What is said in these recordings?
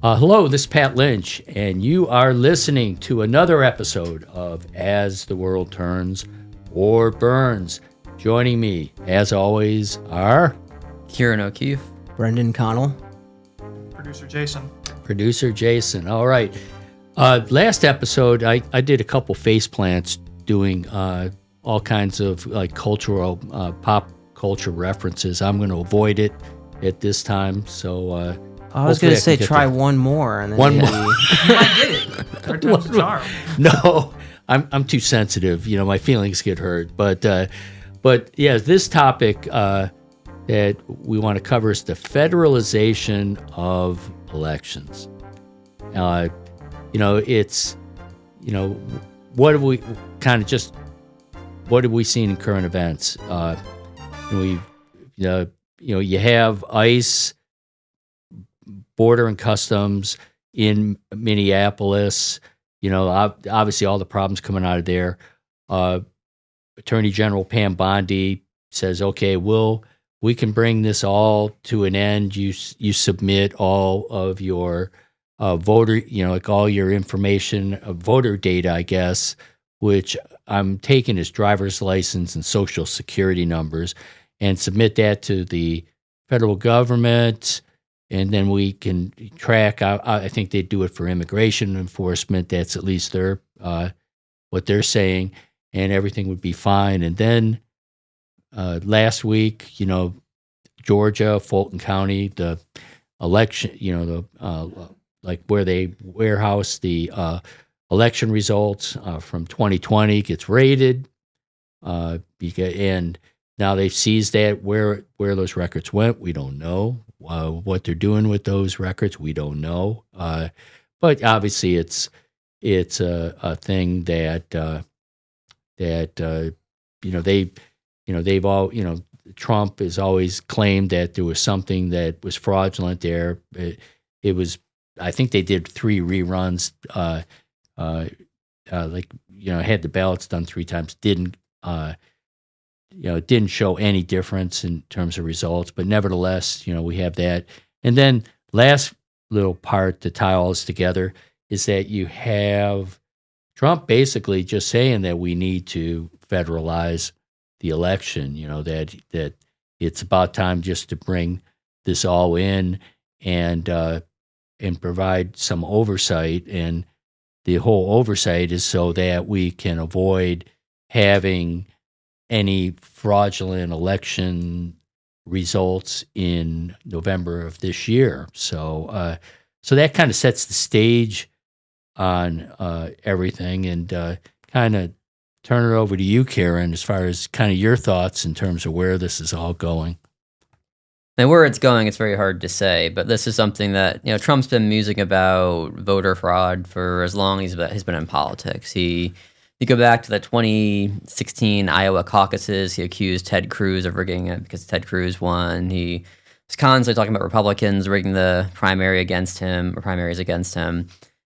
Hello, this is Pat Lynch, and you are listening to another episode of As the World Turns or Burns. Joining me, as always, are Kieran O'Keefe, Brendan Connell, Producer Jayson. All right. Last episode, I did a couple face plants doing all kinds of like cultural, pop culture references. I'm going to avoid it at this time, so... I was going to say try one more. And then one more. You might get it. Third time's a charm. No, I'm too sensitive. You know, my feelings get hurt. But yeah, this topic that we want to cover is the federalization of elections. What have we kind of just what have we seen in current events? You have ICE, Border and Customs in Minneapolis. Obviously all the problems coming out of there. Attorney General Pam Bondi says, okay, we can bring this all to an end. You submit all of your voter, like all your information, voter data, I guess, which I'm taking as driver's license and social security numbers, and submit that to the federal government. And then we can track. I think they do it for immigration enforcement. That's at least what they're saying, and everything would be fine. And then last week, Georgia, Fulton County, the election, like where they warehouse the election results from 2020 gets raided, and now they've seized that. Where those records went, we don't know. What they're doing with those records, we don't know. But obviously, it's a thing that they've all Trump has always claimed that there was something that was fraudulent there. It was, I think they did 3 reruns. Had the ballots done 3 times. It didn't show any difference in terms of results, but nevertheless, we have that. And then last little part to tie all this together is that you have Trump basically just saying that we need to federalize the election, that it's about time just to bring this all in and provide some oversight. And the whole oversight is so that we can avoid having any fraudulent election results in November of this year. So that kind of sets the stage on everything, and kind of turn it over to you, Kieran, as far as kind of your thoughts in terms of where this is all going. And where it's going, it's very hard to say, but this is something that, Trump's been musing about voter fraud for as long as he's been in politics. You go back to the 2016 Iowa caucuses, he accused Ted Cruz of rigging it because Ted Cruz won. He was constantly talking about Republicans rigging the primaries against him.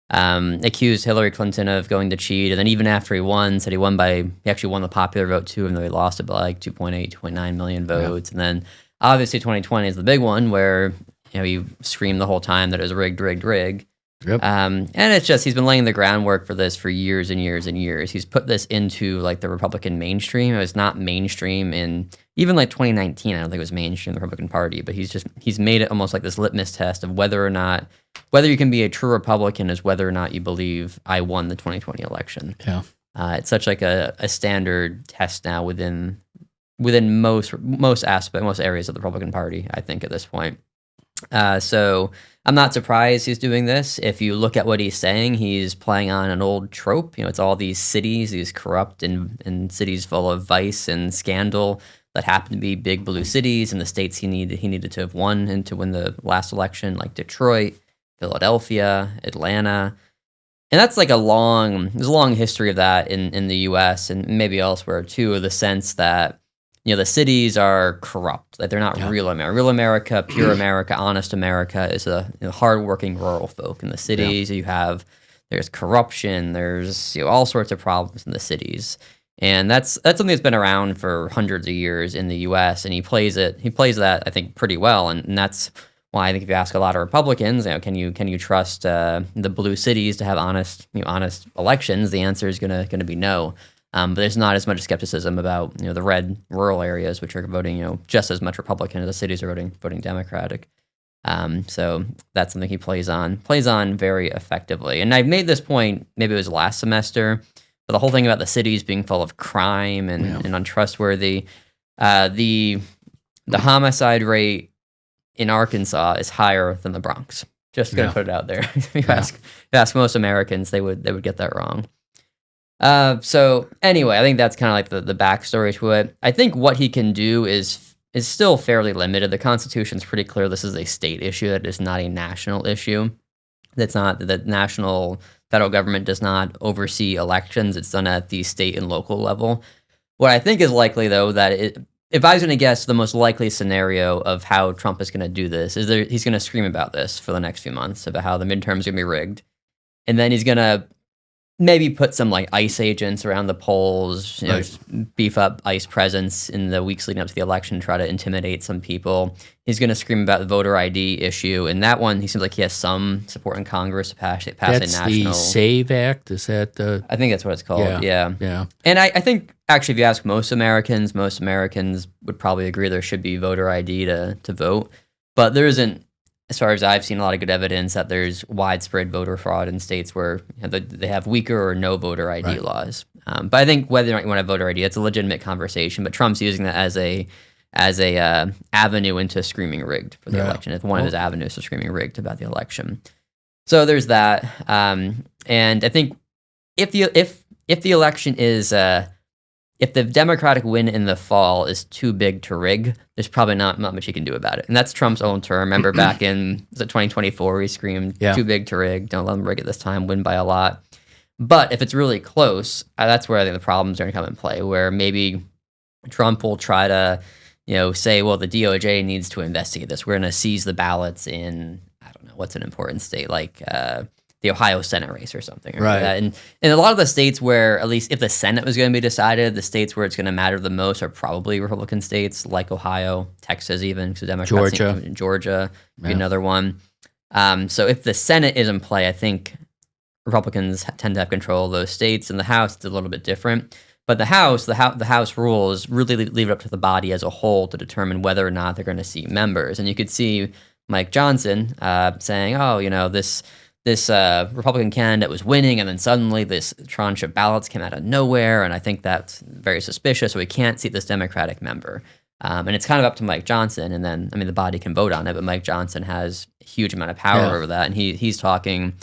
Accused Hillary Clinton of going to cheat, and then even after he won, said he actually won the popular vote too, even though he lost it by like 2.9 million votes. Yeah. And then obviously 2020 is the big one where he screamed the whole time that it was rigged. Yep. And it's just, he's been laying the groundwork for this for years and years and years. He's put this into like the Republican mainstream. It was not mainstream in even like 2019. I don't think it was mainstream in the Republican Party, but he's made it almost like this litmus test of whether you can be a true Republican is whether or not you believe I won the 2020 election. Yeah. It's such like a standard test now within most areas of the Republican Party, I think, at this point. So I'm not surprised he's doing this. If you look at what he's saying, he's playing on an old trope. It's all these cities, these corrupt and cities full of vice and scandal that happen to be big blue cities in the states he needed to have won and to win the last election, like Detroit, Philadelphia, Atlanta. And that's like there's a long history of that in the U.S. and maybe elsewhere too, the sense that the cities are corrupt. Like they're not real America. Real America, pure America, honest America is a hardworking rural folk. In the cities, there's corruption, there's all sorts of problems in the cities, and that's something that's been around for hundreds of years in the U.S. And he plays that I think pretty well, and that's why I think if you ask a lot of Republicans, can you trust the blue cities to have honest elections? The answer is gonna be no. But there's not as much skepticism about the red rural areas, which are voting just as much Republican as the cities are voting Democratic. So that's something he plays on very effectively. And I made this point, maybe it was last semester, but the whole thing about the cities being full of crime and untrustworthy, the homicide rate in Arkansas is higher than the Bronx. Just gonna put it out there. If you ask most Americans, they would get that wrong. So anyway, I think that's kind of like the backstory to it. I think what he can do is still fairly limited. The Constitution's pretty clear this is a state issue, that is not a national issue. That's not the national federal government does not oversee elections. It's done at the state and local level. What I think is likely, though, that if I was going to guess, the most likely scenario of how Trump is going to do this is he's going to scream about this for the next few months, about how the midterms are going to be rigged. And then he's going to maybe put some like ICE agents around the polls, just beef up ICE presence in the weeks leading up to the election, try to intimidate some people. He's going to scream about the voter ID issue, and that one he seems like he has some support in Congress to pass that's a national. the SAVE Act. Is that the? I think that's what it's called. Yeah. And I think actually, if you ask most Americans would probably agree there should be voter ID to vote, but there isn't. As far as I've seen, a lot of good evidence that there's widespread voter fraud in states where they have weaker or no voter ID laws. But I think whether or not you want to have voter ID, it's a legitimate conversation. But Trump's using that as a avenue into screaming rigged for the election. It's one of his avenues to screaming rigged about the election. So there's that. And I think if the election is if the Democratic win in the fall is too big to rig, there's probably not much he can do about it. And that's Trump's own term. Remember back in 2024, he screamed, too big to rig, don't let them rig it this time, win by a lot. But if it's really close, that's where I think the problems are going to come in play, where maybe Trump will try to say, well, the DOJ needs to investigate this. We're going to seize the ballots in, I don't know, what's an important state, like the Ohio Senate race or something. Right. Like that. And in a lot of the states where, at least if the Senate was going to be decided, the states where it's going to matter the most are probably Republican states like Ohio, Texas even, because Democrats Georgia would be another one. So if the Senate is in play, I think Republicans tend to have control of those states, and the House is a little bit different. But the House rules really leave it up to the body as a whole to determine whether or not they're going to seat members. And you could see Mike Johnson saying, "Oh, this Republican candidate was winning, and then suddenly this tranche of ballots came out of nowhere, and I think that's very suspicious. So we can't seat this Democratic member." And it's kind of up to Mike Johnson, and then the body can vote on it, but Mike Johnson has a huge amount of power over that, and he's talking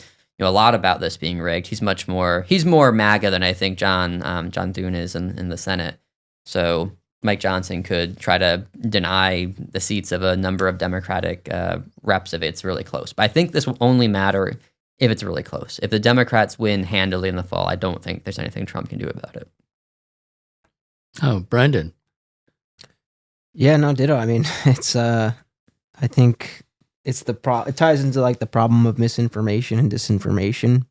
a lot about this being rigged. He's more MAGA than I think John Thune is in the Senate. So Mike Johnson could try to deny the seats of a number of Democratic reps if it's really close. But I think this will only matter if it's really close. If the Democrats win handily in the fall, I don't think there's anything Trump can do about it. Oh, Brendan. Yeah, no, ditto. I mean, it's I think it's it ties into like the problem of misinformation and disinformation.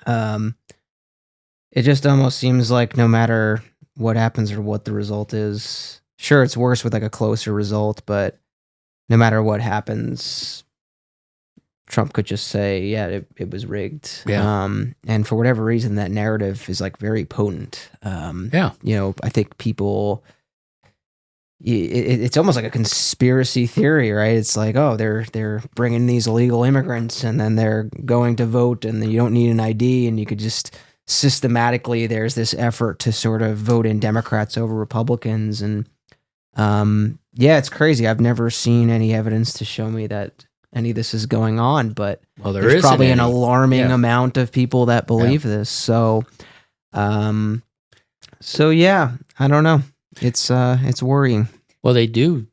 It just almost seems like no matter what happens or what the result is, sure, it's worse with like a closer result, but no matter what happens, Trump could just say, yeah, it was rigged. Yeah. And for whatever reason, that narrative is like very potent. I think people, it's almost like a conspiracy theory, right? It's like, oh, they're bringing these illegal immigrants and then they're going to vote and then you don't need an ID, and you could just systematically, there's this effort to sort of vote in Democrats over Republicans. And it's crazy. I've never seen any evidence to show me that any of this is going on, but there's probably an alarming amount of people that believe this. So I don't know. It's worrying. Well, they do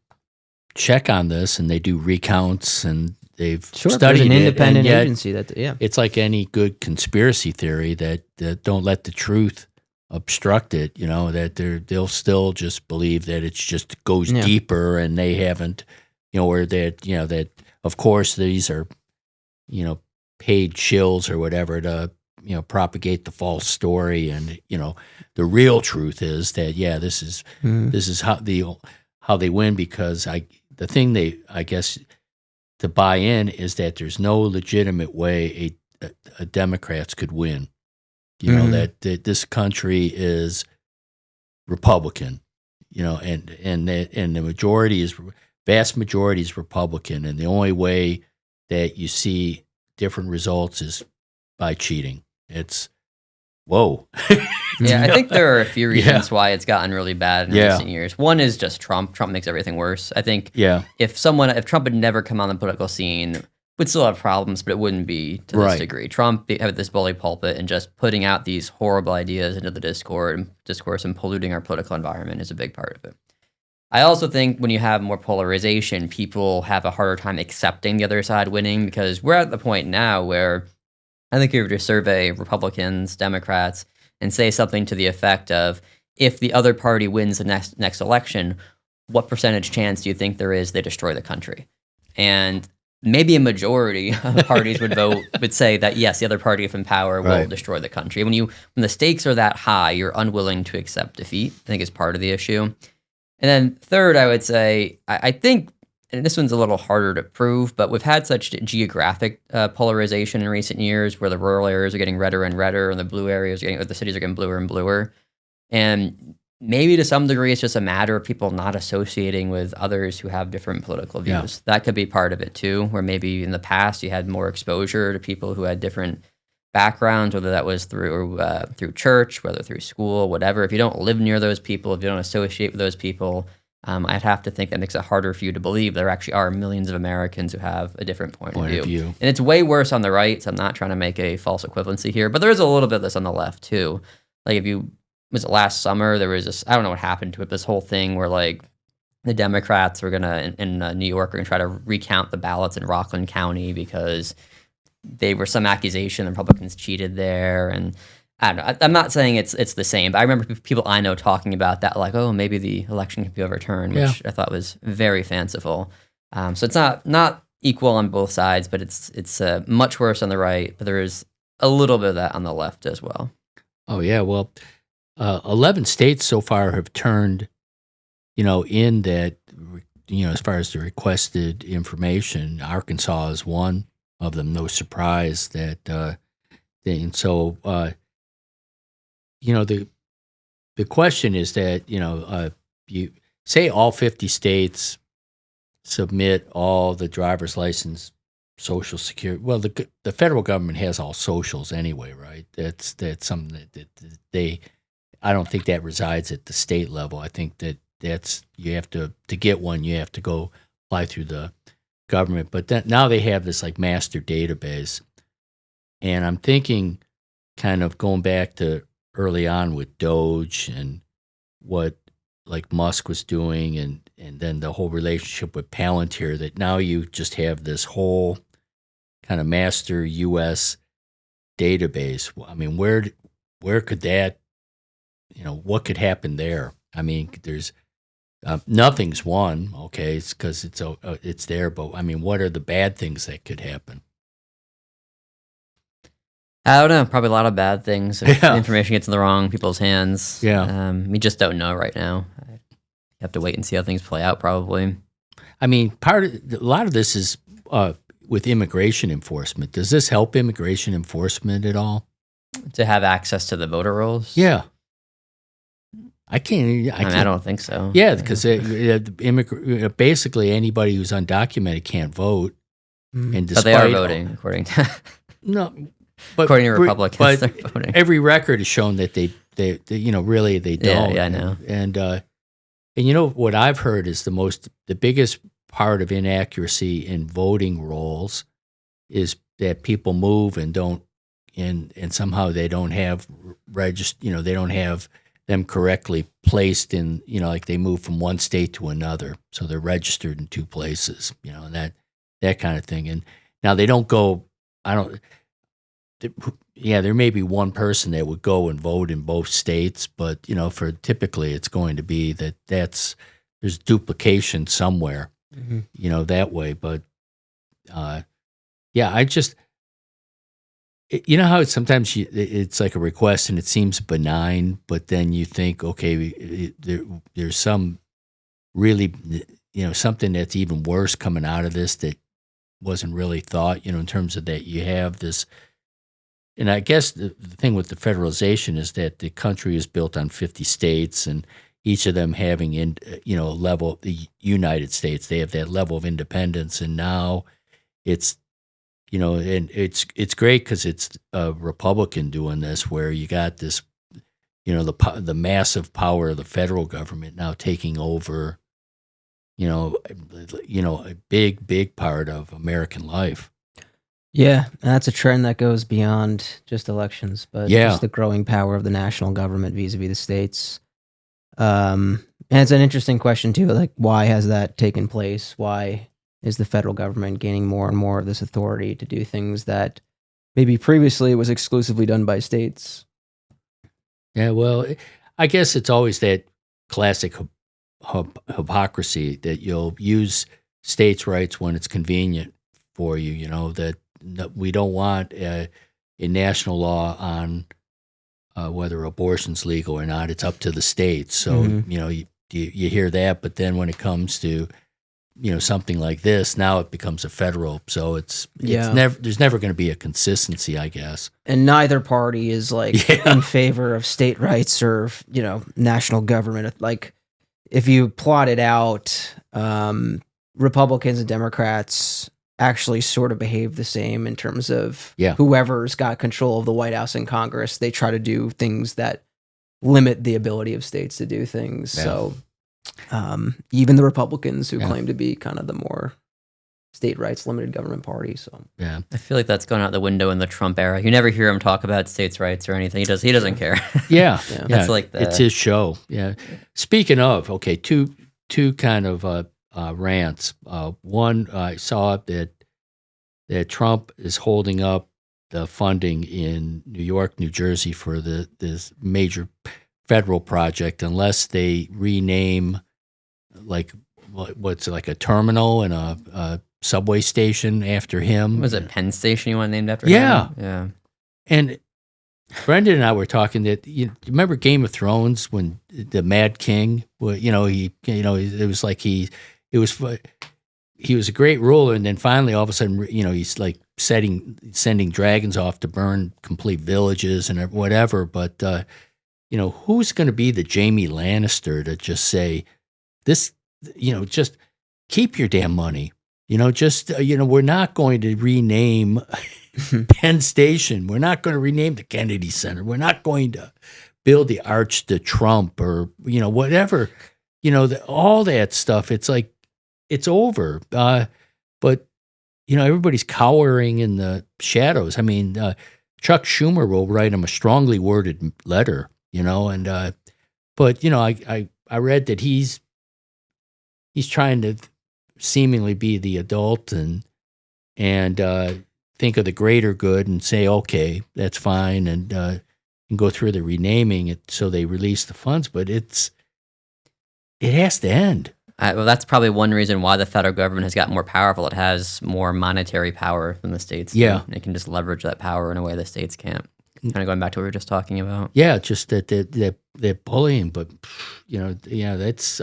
check on this, and they do recounts, and they've studied there's an it, independent and yet agency that it's like any good conspiracy theory that don't let the truth obstruct it. That they'll still just believe that it's just goes deeper, and they haven't, or that of course these are, paid shills or whatever to propagate the false story, and the real truth is that this is how they win, because I guess to buy in is that there's no legitimate way a Democrats could win. You know, that this country is Republican, you know, and the vast majority is Republican, and the only way that you see different results is by cheating. It's whoa. Yeah, I think there are a few reasons why it's gotten really bad in recent years. One is just Trump. Trump makes everything worse. I think if Trump had never come on the political scene, would still have problems, but it wouldn't be to this degree. Trump had this bully pulpit and just putting out these horrible ideas into the discourse and polluting our political environment is a big part of it. I also think when you have more polarization, people have a harder time accepting the other side winning, because we're at the point now where I think if you were to survey Republicans, Democrats, and say something to the effect of, if the other party wins the next election, what percentage chance do you think there is they destroy the country? And maybe a majority of parties would say that yes, the other party, if in power, will destroy the country. When the stakes are that high, you're unwilling to accept defeat, I think is part of the issue. And then third, I would say, I think, and this one's a little harder to prove, but we've had such geographic polarization in recent years, where the rural areas are getting redder and redder, and the blue areas the cities are getting bluer and bluer. And maybe to some degree, it's just a matter of people not associating with others who have different political views. That could be part of it too, where maybe in the past you had more exposure to people who had different backgrounds, whether that was through church, whether through school, whatever. If you don't live near those people, if you don't associate with those people, I'd have to think that makes it harder for you to believe there actually are millions of Americans who have a different point of view. And it's way worse on the right, so I'm not trying to make a false equivalency here, but there is a little bit of this on the left too. Like was it last summer, there was this, I don't know what happened to it, this whole thing where like the Democrats were gonna, in New York, are gonna try to recount the ballots in Rockland County because they were some accusation the Republicans cheated there. And I don't know, I'm not saying it's the same, but I remember people I know talking about that, like, oh, maybe the election can be overturned, which I thought was very fanciful. So it's not equal on both sides, but it's much worse on the right, but there is a little bit of that on the left as well. Oh, yeah, well, 11 states so far have turned, in that, as far as the requested information. Arkansas is one of them. No surprise that, and so, the question is that, you say all 50 states submit all the driver's license, Social Security. Well, the federal government has all socials anyway, right? That's something that they. I don't think that resides at the state level. I think that's you have to get one. You have to go apply through the government. But now they have this like master database, and I'm thinking, kind of going back to early on with Doge and what like Musk was doing, and then the whole relationship with Palantir. That now you just have this whole kind of master U.S. database. I mean, where could that? What could happen there? I mean, there's nothing's won. Okay, it's because it's there. But I mean, what are the bad things that could happen? I don't know. Probably a lot of bad things. If the information gets in the wrong people's hands. Yeah. We just don't know right now. You have to wait and see how things play out, probably. I mean, a lot of this is with immigration enforcement. Does this help immigration enforcement at all? To have access to the voter rolls? Yeah. I can't. I don't think so. Yeah, because basically anybody who's undocumented can't vote, and but they are voting according to according to Republicans. They're voting. Every record has shown that they really they don't. Yeah, I know. And what I've heard is the biggest part of inaccuracy in voting rolls is that people move and don't, and somehow they don't have they don't have them correctly placed in, like they move from one state to another. So they're registered in two places, and that kind of thing. And now they don't go, there may be one person that would go and vote in both states, but, for typically it's going to be there's duplication somewhere, that way. But, I just, how sometimes it's like a request and it seems benign, but then you think, okay, there's some really, something that's even worse coming out of this that wasn't really thought, in terms of that you have this. And I guess the thing with the federalization is that the country is built on 50 states, and each of them having a level. The United States, they have that level of independence, and now it's and it's great because it's a Republican doing this, where you got this, the massive power of the federal government now taking over, a big part of American life. Yeah, and that's a trend that goes beyond just elections, but just the growing power of the national government vis-a-vis the states. And it's an interesting question too, like why has that taken place? Why is the federal government gaining more and more of this authority to do things that maybe previously was exclusively done by states? Yeah, well, I guess it's always that classic hypocrisy that you'll use states' rights when it's convenient for you, that we don't want a national law on whether abortion's legal or not. It's up to the states. So, you hear that, but then when it comes to, something like this, now it becomes a federal. So there's never going to be a consistency, I guess. And neither party is in favor of state rights or, national government. Like if you plot it out, Republicans and Democrats actually sort of behave the same in terms of whoever's got control of the White House and Congress. They try to do things that limit the ability of states to do things. Yeah. So even the Republicans who claim to be kind of the more state rights limited government party. So yeah, I feel like that's gone out the window in the Trump era. You never hear him talk about states' rights or anything. He doesn't care. Yeah. That's like it's his show. Yeah. Speaking of, okay, two kind of rants. One, I saw that Trump is holding up the funding in New York, New Jersey for this major federal project unless they rename what's like a terminal and a subway station after him. Was it Penn Station you want named after him? Yeah. And Brendan and I were talking that you remember Game of Thrones when the Mad King, it was like he was a great ruler, and then finally all of a sudden, he's like sending dragons off to burn complete villages and whatever. But who's going to be the Jamie Lannister to just say this? Just keep your damn money. We're not going to rename Penn Station. We're not going to rename the Kennedy Center. We're not going to build the Arch de Trump or whatever. All that stuff. It's like it's over. But everybody's cowering in the shadows. I mean, Chuck Schumer will write him a strongly worded letter. But I read that he's trying to seemingly be the adult and think of the greater good and say, okay, that's fine, and go through the renaming it so they release the funds. But it has to end. Well, that's probably one reason why the federal government has gotten more powerful. It has more monetary power than the states. Yeah. And it can just leverage that power in a way the states can't. Kind of going back to what we were just talking about. Yeah, just that they're bullying. But, that's...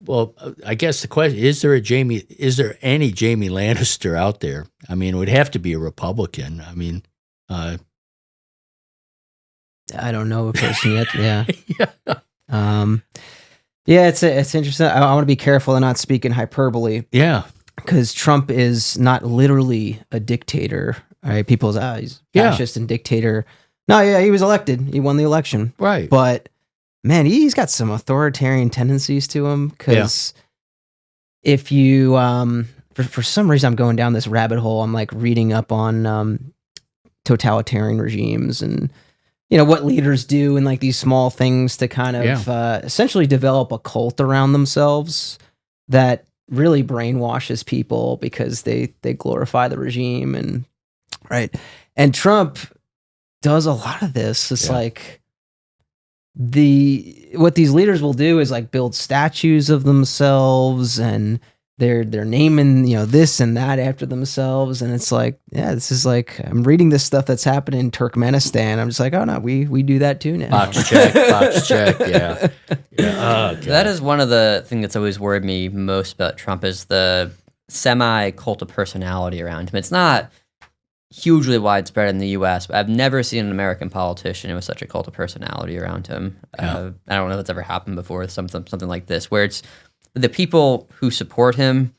well, I guess the question, is there any Jamie Lannister out there? I mean, it would have to be a Republican. I mean... I don't know a person yet. Yeah. Yeah, it's interesting. I want to be careful and not speak in hyperbole. Yeah. Because Trump is not literally a dictator. All right, people say, he's fascist and dictator. No, yeah, he was elected. He won the election. Right. But, man, he's got some authoritarian tendencies to him. Because if you, for some reason, I'm going down this rabbit hole. I'm like reading up on totalitarian regimes and what leaders do and like these small things to kind of essentially develop a cult around themselves that really brainwashes people because they glorify the regime and Trump does a lot of this. It's like what these leaders will do is like build statues of themselves and they're naming this and that after themselves, and it's like, this is like, I'm reading this stuff that's happening in Turkmenistan. I'm just like, oh no, we do that too now. Box check, yeah. Oh, that is one of the things that's always worried me most about Trump is the semi-cult of personality around him. It's not hugely widespread in the U.S., but I've never seen an American politician with such a cult of personality around him. Yeah. I don't know if that's ever happened before, something like this, where it's the people who support him.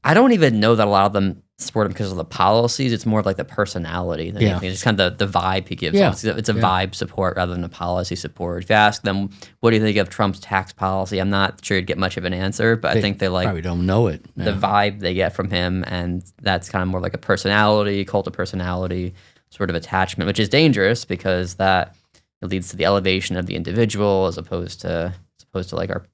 I don't even know that a lot of them support him because of the policies. It's more of like the personality. Yeah. It's just kind of the vibe he gives. Yeah. It's a vibe support rather than a policy support. If you ask them, what do you think of Trump's tax policy? I'm not sure you'd get much of an answer, but I think they like probably don't know it. the vibe they get from him, and that's kind of more like a personality, cult of personality sort of attachment, which is dangerous because that it leads to the elevation of the individual as opposed to like our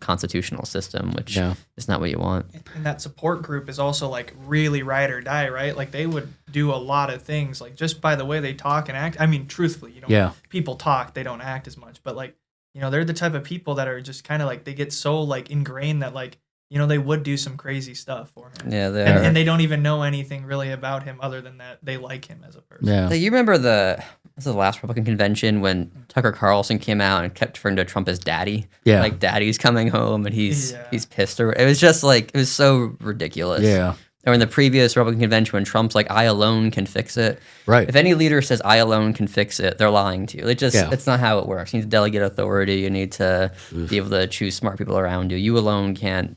constitutional system, which is not what you want. And that support group is also like really ride or die, right? Like they would do a lot of things, like just by the way they talk and act. I mean, truthfully, people talk, they don't act as much, but like, they're the type of people that are just kind of like, they get so like ingrained that like, they would do some crazy stuff for him. Yeah, and they don't even know anything really about him other than that they like him as a person. Yeah. You remember the last Republican convention when Tucker Carlson came out and kept referring to Trump as daddy? Yeah. Like daddy's coming home and he's pissed. Or it was just like, it was so ridiculous. Yeah. Or in the previous Republican convention when Trump's like, I alone can fix it. Right. If any leader says I alone can fix it, they're lying to you. It's not how it works. You need to delegate authority. You need to be able to choose smart people around you. You alone can't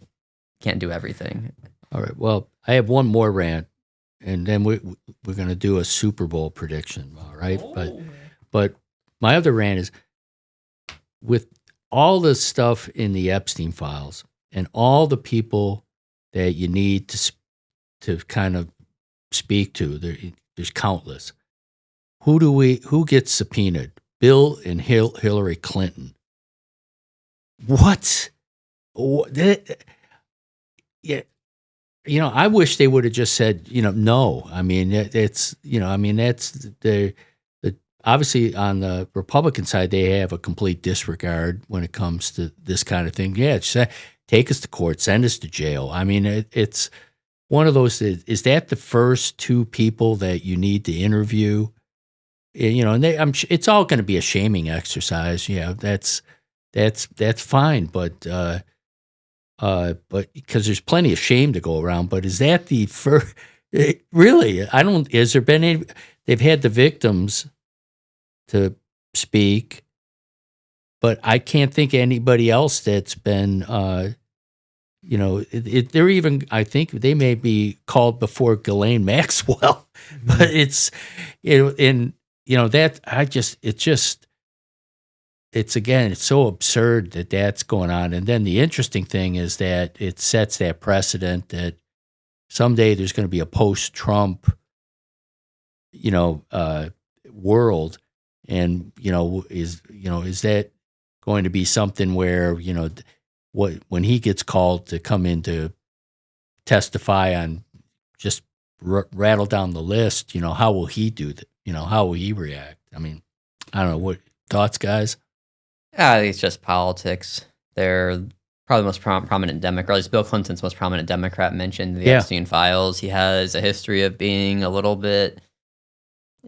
do everything. All right. Well, I have one more rant, and then we're going to do a Super Bowl prediction. All right. But my other rant is with all the stuff in the Epstein files and all the people that you need to kind of speak to. There's countless. Who gets subpoenaed? Bill and Hillary Clinton. What? Yeah, I wish they would have just said, no. I mean, that's the obviously on the Republican side, they have a complete disregard when it comes to this kind of thing. Yeah, just take us to court, send us to jail. I mean, it's one of those. Is that the first two people that you need to interview? And it's all going to be a shaming exercise. Yeah, that's fine, but because there's plenty of shame to go around, but is that the first? Really, has there been any? They've had the victims to speak, but I can't think of anybody else that's been, they're even, I think they may be called before Ghislaine Maxwell, but it's so absurd that that's going on. And then the interesting thing is that it sets that precedent that someday there's going to be a post-Trump, world. And, is that going to be something where, when he gets called to come in to testify on just rattle down the list, how will he do that? How will he react? I mean, I don't know. What thoughts, guys? I think it's just politics. They're probably the most prominent Democrat, or at least Bill Clinton's most prominent Democrat mentioned in the Epstein files. He has a history of being a little bit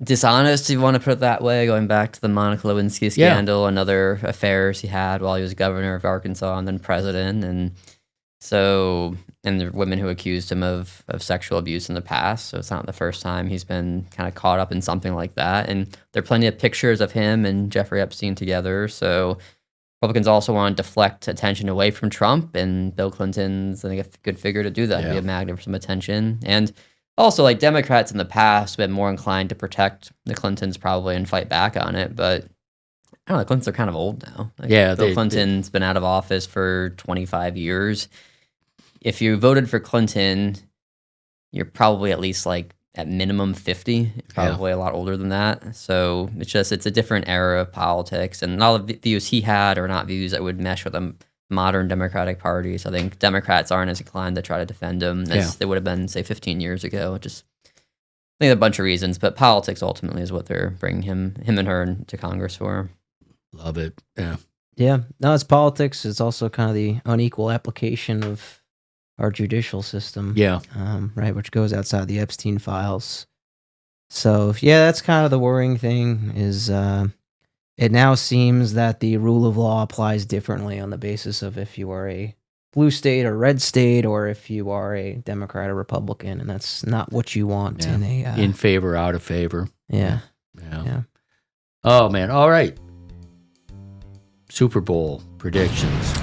dishonest, if you want to put it that way, going back to the Monica Lewinsky scandal and other affairs he had while he was governor of Arkansas and then president. And the women who accused him of sexual abuse in the past. So it's not the first time he's been kind of caught up in something like that. And there are plenty of pictures of him and Jeffrey Epstein together. So Republicans also want to deflect attention away from Trump, and Bill Clinton's, I think, a good figure to do that, be a magnet for some attention. And also, like, Democrats in the past have been more inclined to protect the Clintons probably and fight back on it, but I don't know, the Clintons are kind of old now. Bill Clinton's been out of office for 25 years. If you voted for Clinton, you're probably at least like at minimum 50, probably a lot older than that. So it's a different era of politics, and all the views he had are not views that would mesh with a modern Democratic Party. So I think Democrats aren't as inclined to try to defend him as they would have been, say, 15 years ago. I think there are a bunch of reasons, but politics ultimately is what they're bringing him and her to Congress for. Love it. Yeah. Yeah. No, it's politics. It's also kind of the unequal application of our judicial system. Yeah. Right, which goes outside the Epstein files. So, yeah, that's kind of the worrying thing is it now seems that the rule of law applies differently on the basis of if you are a blue state or red state, or if you are a Democrat or Republican, and that's not what you want in a in favor, out of favor. Yeah. Oh man! All right. Super Bowl predictions.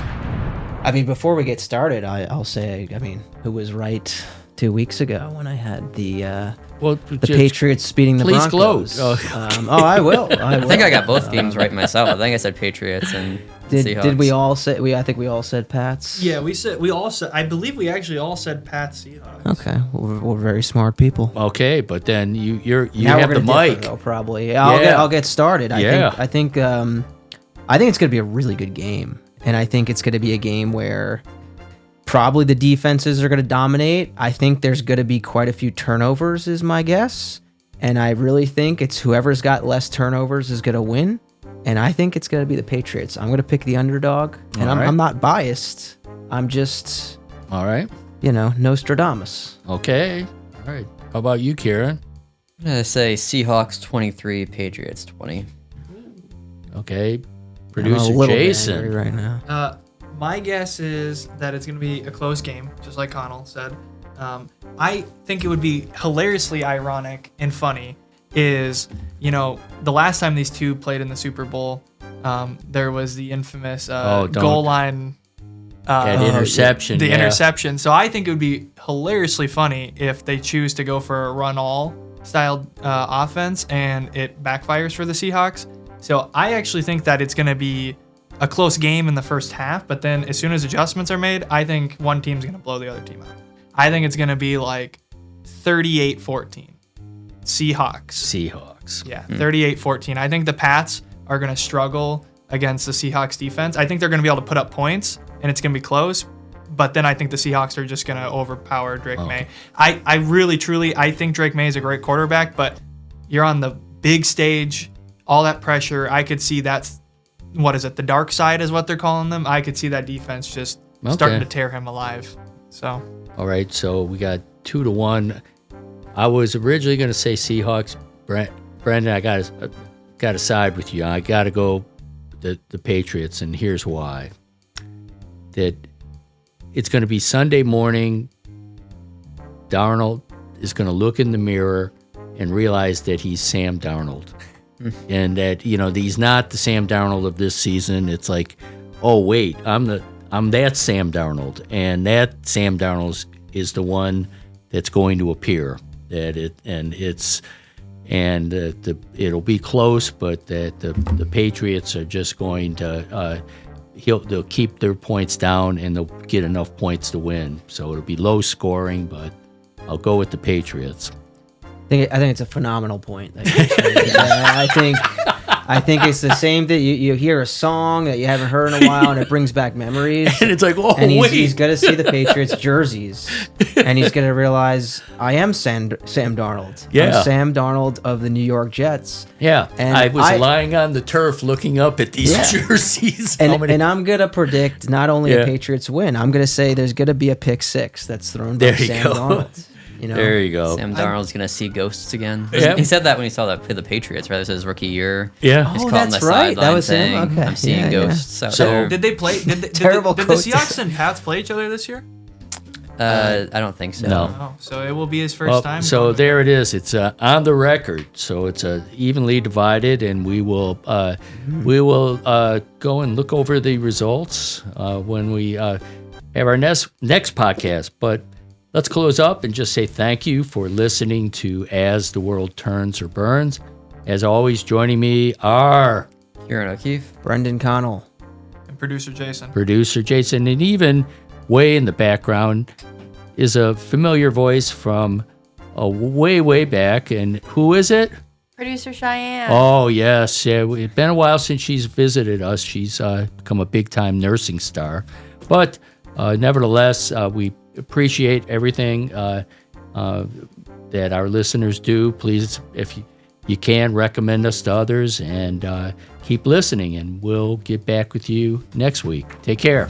I mean, before we get started, I'll say, I mean, who was right 2 weeks ago when I had the Patriots beating the Broncos? Please gloat. I will. I think I got both games right myself. I think I said Patriots and Seahawks. Did we all say? I think we all said Pats. Yeah, I believe we actually all said Pats Seahawks. Okay, we're very smart people. Okay, but then you now have the mic. Though, probably. I'll get started. I think it's going to be a really good game, and I think it's going to be a game where probably the defenses are going to dominate. I think there's going to be quite a few turnovers, is my guess, and I really think it's whoever's got less turnovers is going to win. And I think it's going to be the Patriots. I'm going to pick the underdog. And I'm not biased. I'm just... All right. Nostradamus. Okay. All right. How about you, Kieran? I'm going to say Seahawks 23, Patriots 20. Okay. Producer Jayson. Right now. My guess is that it's going to be a close game, just like Connell said. I think it would be hilariously ironic and funny is, the last time these two played in the Super Bowl, there was the infamous goal line interception. The interception. So I think it would be hilariously funny if they choose to go for a run-all style offense and it backfires for the Seahawks. So I actually think that it's going to be a close game in the first half, but then as soon as adjustments are made, I think one team's going to blow the other team out. I think it's going to be like 38-14. Seahawks. Yeah, 38-14. I think the Pats are going to struggle against the Seahawks defense. I think they're going to be able to put up points, and it's going to be close. But then I think the Seahawks are just going to overpower Drake May. I really, truly, I think Drake May is a great quarterback, but you're on the big stage, all that pressure. I could see that's, the dark side is what they're calling them. I could see that defense just starting to tear him alive. So. All right, so we got 2-1. I was originally going to say Seahawks. Brendan, I got to side with you. I got to go the Patriots, and here's why. That it's going to be Sunday morning. Darnold is going to look in the mirror and realize that he's Sam Darnold. And that, he's not the Sam Darnold of this season. It's like, oh, wait, I'm that Sam Darnold. And that Sam Darnold is the one that's going to appear. It'll be close, but that the Patriots are just going to they'll keep their points down and they'll get enough points to win. So it'll be low scoring, but I'll go with the Patriots. I think it's a phenomenal point. I think it's the same thing. You hear a song that you haven't heard in a while, and it brings back memories. And it's like, he's going to see the Patriots jerseys, and he's going to realize, I am Sam Darnold. Yeah. I'm Sam Darnold of the New York Jets. Yeah, and I was lying on the turf looking up at these jerseys. And I'm going to predict not only a Patriots win, I'm going to say there's going to be a pick six that's thrown by Sam Darnold. There you go. Sam Darnold's going to see ghosts again. Yeah. He said that when he saw the Patriots, right? This is his rookie year. Yeah. He's Oh, caught on that's the right. sideline That was him? saying, Okay. I'm seeing ghosts out So- there. Did they play? Did the Seahawks and Pats play each other this year? I don't think so. No. Oh, so it will be his first time. So there it is. It's on the record. So it's evenly divided, and we will go and look over the results when we have our next podcast. But let's close up and just say thank you for listening to As the World Turns or Burns. As always, joining me are Kieran O'Keefe, Brendan Connell, and producer Jayson. and even way in the background is a familiar voice from way, way back. And who is it? Producer Cheyenne. Oh, yes. Yeah, it's been a while since she's visited us. She's become a big-time nursing star. But nevertheless, we appreciate everything that our listeners do. Please, if you can, recommend us to others and keep listening. And we'll get back with you next week. Take care.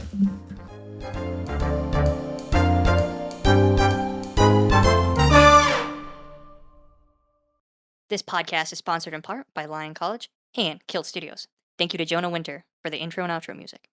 This podcast is sponsored in part by Lyon College and KILT Studios. Thank you to Jonah Winter for the intro and outro music.